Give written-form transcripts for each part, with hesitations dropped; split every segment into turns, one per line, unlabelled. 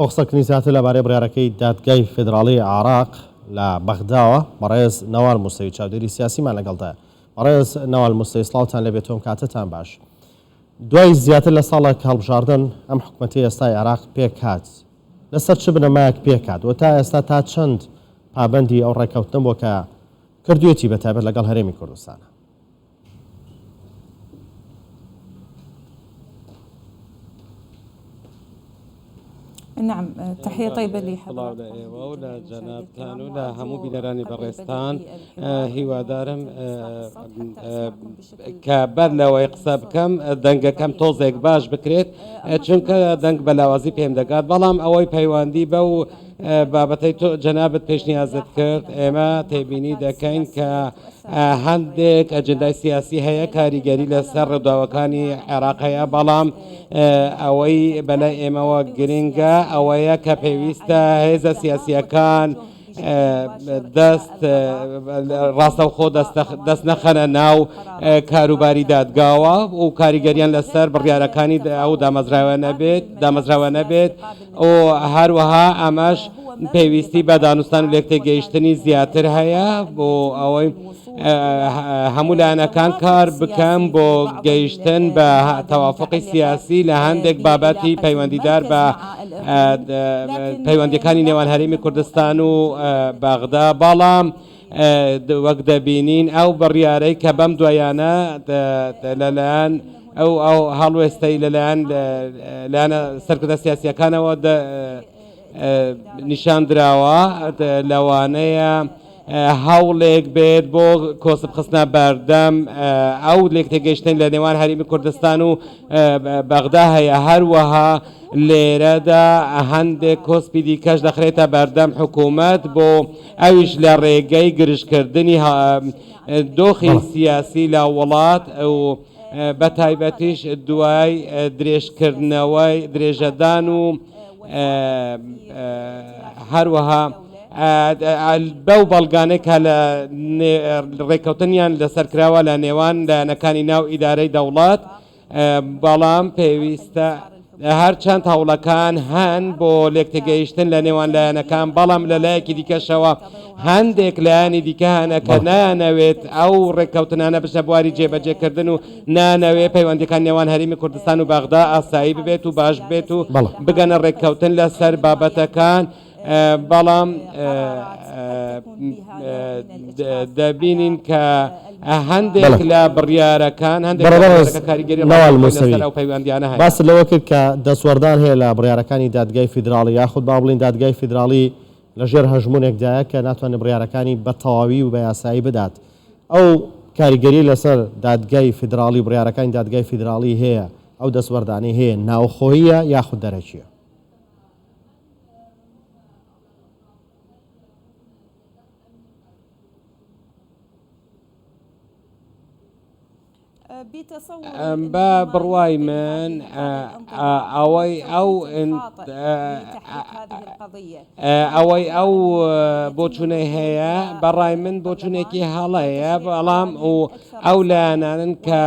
بۆقسەکنی زیاتر لەبارەی بڕیارەکەی دادگای فێدراڵی عێراق لە بەغداوە بەڕێز نەوال موسەوی چاودێری سیاسیمان لەگەڵدایە. بەڕێز نەوال موسەوی سڵاوتان لەبێت تۆم کاتتان باش. دوای زیاتر لە ساڵێک هەڵبژاردن ئەم حکوومەتی ئێستای عێراق پێکات لەسەر چ بنەمایەک پێکات و تا ئێستا تا چەند پابەندی ئەو ڕێکەوتن بۆ کە کردوێتی بەتایبەت لەگەڵ هەرێمی کوردستانە؟
نعم تحية طيبة
لحضرتك ولا جناب كان ولا همو بينراني برستان هیوادارم كبر لو يقصب كم دنگ كم توزيق باش بكريت چونك دنگ بلاوازي پیم دقات بلام اوي پیواندی بو بابەتەی تۆ جەنابەت پێشنیازت کرد ئێمە تێبینی دەکەین کە هەندێک ئەجندای سیاسی هەیە کاریگەری لەسەر ڕێداوەکانی عێراق هەیە بەڵام ئەوەی بەلای ئێمەوە گرنگە ئەوەیە کە پێویستە هێزە سیاسیەکان دەست ڕاستەوخۆ دەست نەخەنە ناو کاروباری دادگاوە و کاریگەریان لەسەر بڕیارەکانی ئەو دامەزراوە نەبێت و هەروەها ئەمەش پێویستی بە دانوستان و لێکتێگەیشتنی زیاتر هەیە بۆ ئەوەی هەموو لایەنەکان کار بکەم بۆ گەیشتن بە تەوافقی سیاسی لە هەندێک بابەتی پەیوەندیدار بە پەیوەندیەکانی نێوان هەرێمی کوردستان و بەغدا بەڵام وەک دەبینین ئەو بڕیارەی کە بەم دوایانە لەلایەن ئەو هەڵوێستەی لەلایەنە سەرکردە سیاسیەکانەوە نیشان دراوە لەوانەیە هەوڵێک بێت بۆ کۆسبخستنە بەردەم ئەو لێکتێگەیشتن لە نێوان هەرێمی کوردستان و بەغدا هەیە هەروەها لێرەدا هەندێک کۆسپی دیکەش دەخرێتە بەردەم حکوومەت بۆ ئەویش لە ڕێگەی گرژکردنی دۆخی سیاسی لە وڵات و بە تایبەتیش دوای درێژکردنەوەی درێژەدان و هەروەها بەو بەڵگانێک کە لە ڕێکەوتنیان لەسەرکراوە لە نێوان لایەنەکانی ناو ئیدارەی دەوڵات بەڵام پێویستە هەرچەند هەوڵەکان هەن بۆ لێکتێگەیشتن لە نێوان لایەنەکان بەڵام لە لایەکی دیکەشەوە هەندێک لایەنی دیکە هەنە کە نانەوێت ئەو ڕێکەوتنانە بشە بواری جێبەجێکردن و نانەوێت پەیوەندیەکان نێوان هەرێمی کوردستان و بەغدا ئاسایی ببێت و باش بێت و بگەنە ڕێکەوتن لەسەر بابەتەکان بەڵام دەبینین کە هەندێک لە بڕیارەکان هەندێک کاریگەری پەیوەندیانە هەیە.
باس لەوە کرد کە دەسوەردان هەیە لە بڕیارەکانی دادگای فیدراڵی یاخود با بڵین دادگای فیدراڵی لەژێر هەژمونێکدایە کە ناتوانێت بڕیارەکانی بە تەواوی و بە یاسایی بدات. ئەو کاریگەری لەسەر دادگای فیدراڵی بڕیارەکانی دادگای فیدراڵی هەیە ئەو دەسوەردانی هەیە ناوخۆییە یاخود دەرەکیە؟
بە بڕوای من ئەوەی ئەو بۆچوونەی هەیە بەڕای من بۆچوونێکی هەڵەیە بەڵام و ئەو لایەنانن کە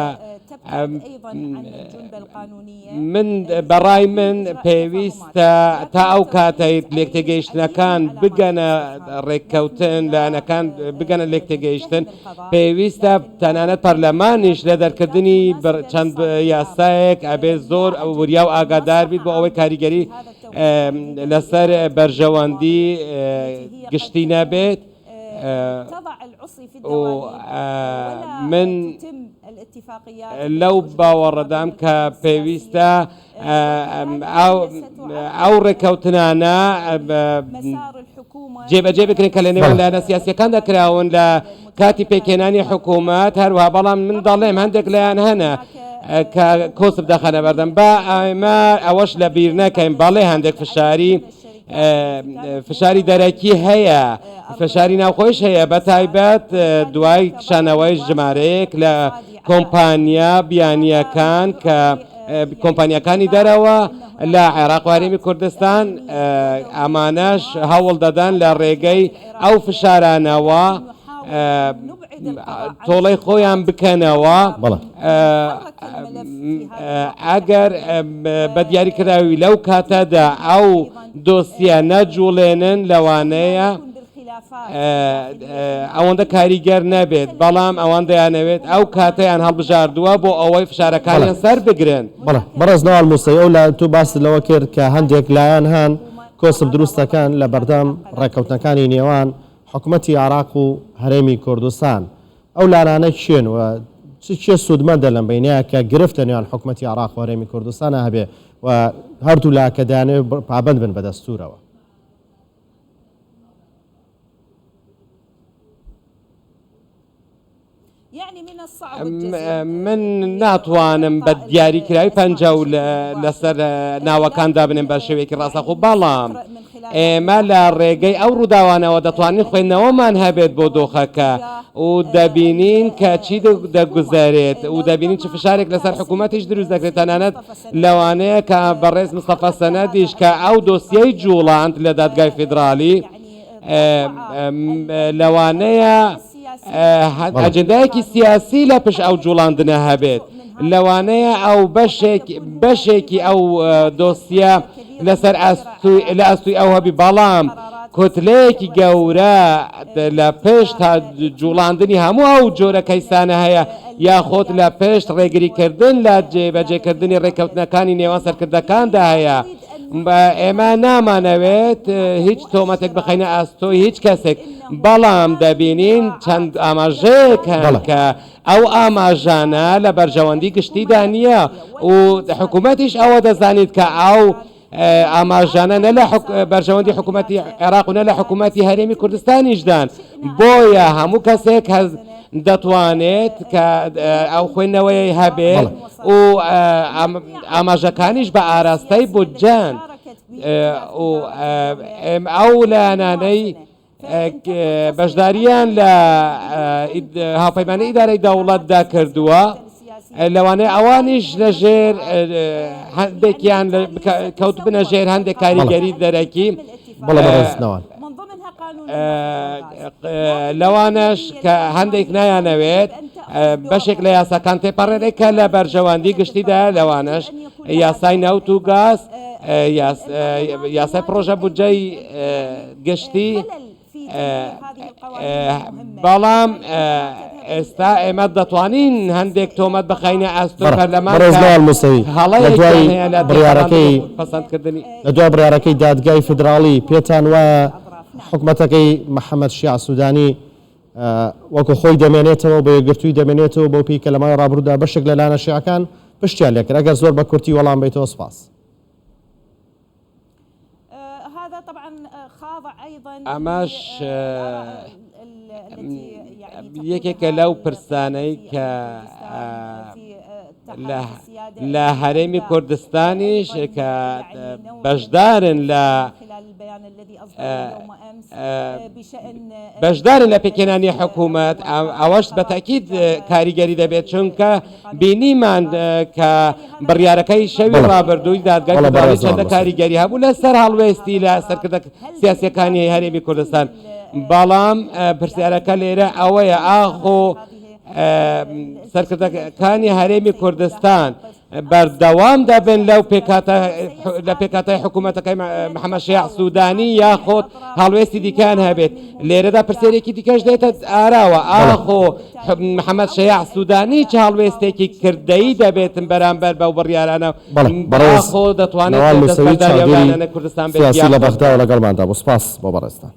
من بەڕای من پێویستە تا ئەو کاتەی لێکتێگەیشتنەکان بگەنە ڕێککەوتن لایەنەکان بگەنە لێکتێگەیشتن پێویستە تەنانەت پەرلەمانیش لە دەرکردنی چەند یاسایەک ئەبێ زۆر وریا و ئاگادار بیت بۆ ئەوەی کاریگەری لەسەر بەرژەوەندی گشتی نەبێت. من لەو باوەڕەدام کە پێویستە ئەو ڕێکەوتنانە جێبەجێ بکرێن کە لە نێوان لایەنە سیاسیەکان دەکراون لە کاتی پێکێنانی حکوومەت هەروەها بەڵام من دەڵێم هەندێک لایەن هەنە کە کۆسب دەخەنە بەردەم بە ئەمە ئەوەش لە بیر نەکەین بەڵێ هەندێک فشاری دەرەکی هەیە فشاری ناوخۆیش هەیە بە تایبەت دوای کشانەوەی ژمارەیەک لە کۆمپانیا بیانیەکان کە کۆمپانیەکانی دەرەوە لە عێراق و هەرێمی کوردستان ئەمانەش هەوڵ دەدەن لە ڕێگەی ئەو فشارانەوە تۆڵەی خۆیان بکەنەوە
بەڵێ
ئەگەر بە دیاریکراوی لەو کاتەدا ئەو دۆسیە نەجوڵێنن لەوانەیە ئەوەندە کاریگەر نەبێت بەڵام ئەوان دەیانەوێت ئەو کاتەیان هەڵبژاردووە بۆ ئەوەی فشارەکانیان سەر بگرن.
بەڵێ بەڕێز ناوال موسەی ئەو لە تو باس لەوە کرد کە هەندێک لایەن هەن کۆسب دروستەکان لە بەردەم ڕێکەوتنەکانی نێوان حکوومەتی عراق و هەرێمی کوردستان ئەو لانانە کێن و چێ سوودمەندە لەم بینەیە کە گرفتە نێوان حکوومەتی عراق و هەرێمی کوردستانە هەبێ و هەردوو لاکە دەیانەوێت پابەند بن بە دەستورەوە. من ناتوانم بە دیاریکراوی پەنجە و لەسەر ناوەکاندا بنێن بە شێوەیەکی ڕاستەخۆ بەڵام ئێمە لە ڕێگەی ئەو ڕووداوانەوە دەتوانین خوێندنەوەمان هەبێت بۆ دۆخەکە و دەبینین کە چی دەگوزارێت و دەبینین چ فشارێک لەسەر حکوومەتیش دروست دەکرێت تەنانەت لەوانەیە کە بەڕێز مستەفا سەنەدیش کە ئەو دۆسیەی جوڵاند لە دادگای فیدرالی لەوانەیە ئەجندایەکی سیاسی لە پشت ئەو جوڵاندنە هەبێت لەوانەیە ئەو بەشێکی ئەو دۆسیە لەسەر لە ئەستوی ئەو هەبی بەڵام کتلەیەکی گەورە لە پشت جوڵاندنی هەموو ئەو جۆرە کەیسانە هەیە یاخۆت لە پشت ڕێگریکردن لە جێبەجێکردنی ڕێکەوتنەکانی نێوان سەرکردەکاندا هەیە. ئێمە نامانەوێت هیچ تۆمەتێک بخەینە ئاستۆی هیچ کەسێک بەڵام دەبینین چەند ئاماژەیەکەن کە ئەو ئاماژانە لە بەرژەوەندی گشتیدا نییە و حکوومەتیش ئەوە دەزانیت کە ئەو ئاماژانە نە لە بەرژەوەندی حکوومەتی عێراق و نە لە حکوومەتی هەرێمی کوردستانیشدان بۆیە هەموو کەسێک دەتوانێت کە ئەو خوێندنەوەی هەبێت و ئاماژەکانیش بە ئاراستەی بودجان و ئەو لایەنانەی بەشداریان لە هاوپەیمانی ئیدارەی دەوڵەتدا کردووە لەوانەیە ئەوانیش لەژێر هەندێکیان کەوت بنە ژێر هەندێک کاریگەری دەرەکی لەوانش کە هەندێک نایانەوێت بەشێک لە یاساکان تێپەڕێکە لە بەرژەوەندی گشتیدا لەوانش یاسای نەوت و گاز یاسای پرۆژە بودجەی گشتی بەڵام ئێستا ئێمە دەتوانین هەندێک تۆمەت بخەینە ئەستۆ پەرلەمان لە دوای بڕیارەکەی دادگای فیدراڵی پێتان وایە حکوومەتەکەی محەممەد شیع سوودانی وەکو خۆی دەمێنێتەوە بە یەکگرتووی دەمێنێتەوە بۆ پێی کە لە ماوەی ڕابردوودا بەشێک لە لایەنە شیعەکان پشتیان لێکرد ئەگەر زۆر بە کورتی وەڵام بیتەوە سپاس. ئەمەش یەکێکە لەو پرسانەی کە لە هەرێمی کوردستانیش کە بەشدارن لە پێکێنانی حکوومەت ئەوەش بە تاکید کاریگەری دەبێت چونکە بینیمان کە بڕیارەکەی شەوی ڕابردووی دادگای فیدراڵی چەندە کاریگەری هەبوو لەسەر هەڵوێستی لە سەرکردە سیاسیەکانی هەرێمی کوردستان بەڵام پرسیارەکە لێرە ئەوەیە ئاخۆ سەرکردەکانی هەرێمی کوردستان بەردەوام دەبن لە پێکاتای حکوومەتەکەی محەممەد شیع سوودانی یاخۆت هەڵوێستی دیکان هەبێت لێرەدا پرسیارێکی دیکەش دێتە ئاراوە ئاخۆ محەممەد شیع سوودانی چ هەڵوێستێکی کردەی دەبێتن بەرامبەر بەو بڕیارانە خۆ دەتوانێت کوردستان بێت لە بەغدا و لەگەڵماندا بۆ سپاس بۆ بەڕێستان.